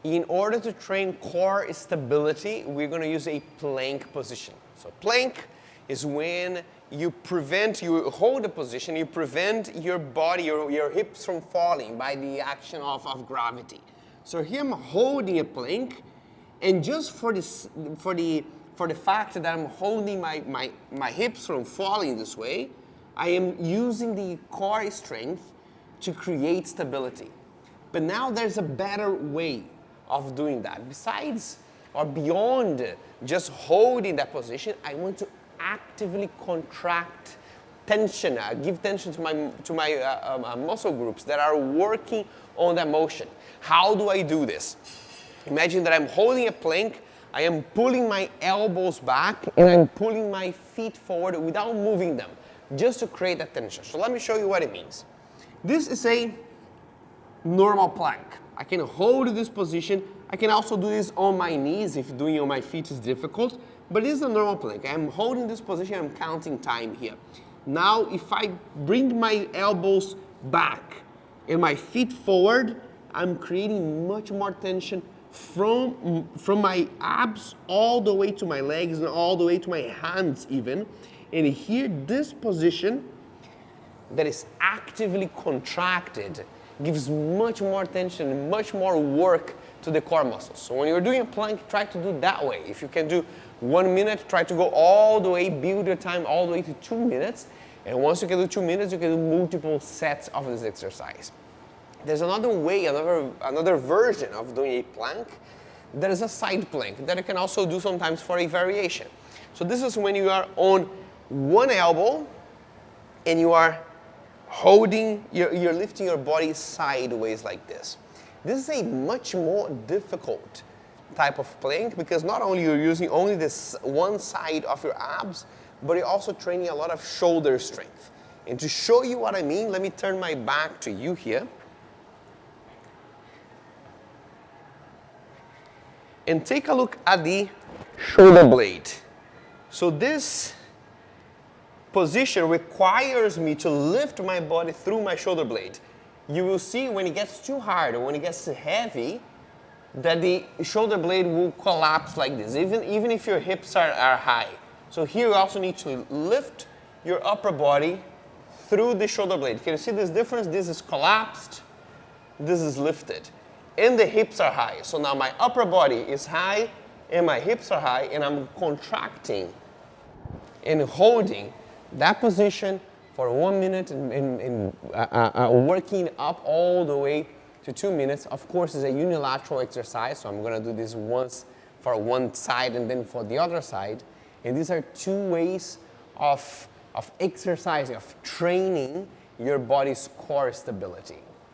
In order to train core stability, we're going to use a plank position. So plank is when you hold a position, you prevent your body, your hips from falling by the action of gravity. So here I'm holding a plank, and just for the fact that I'm holding my hips from falling this way, I am using the core strength to create stability. But now there's a better way of doing that. Besides or beyond just holding that position, I want to actively contract tension, give tension to my muscle groups that are working on that motion. How do I do this? Imagine that I'm holding a plank, I am pulling my elbows back and I'm pulling my feet forward without moving them, just to create that tension. So let me show you what it means. This is a normal plank. I can hold this position. I can also do this on my knees if doing on my feet is difficult, but this is a normal plank. I'm holding this position, I'm counting time here. Now, if I bring my elbows back and my feet forward, I'm creating much more tension from my abs all the way to my legs and all the way to my hands even. And here, this position that is actively contracted gives much more tension, much more work to the core muscles. So when you're doing a plank, try to do that way. If you can do 1 minute, try to go all the way, build your time all the way to 2 minutes. And once you can do 2 minutes, you can do multiple sets of this exercise. There's another way, another version of doing a plank. There is a side plank that you can also do sometimes for a variation. So this is when you are on one elbow and you are holding, you're lifting your body sideways like this. This is a much more difficult type of plank because not only you're using only this one side of your abs, but you're also training a lot of shoulder strength. And to show you what I mean, let me turn my back to you here. And take a look at the shoulder blade. So this position requires me to lift my body through my shoulder blade. You will see when it gets too hard or when it gets too heavy that the shoulder blade will collapse like this, even if your hips are high. So here you also need to lift your upper body through the shoulder blade. Can you see this difference? This is collapsed, this is lifted. And the hips are high. So now my upper body is high and my hips are high and I'm contracting and holding that position for 1 minute and working up all the way to 2 minutes. Of course, it's a unilateral exercise, so I'm going to do this once for one side and then for the other side. And these are two ways of exercising, of training your body's core stability.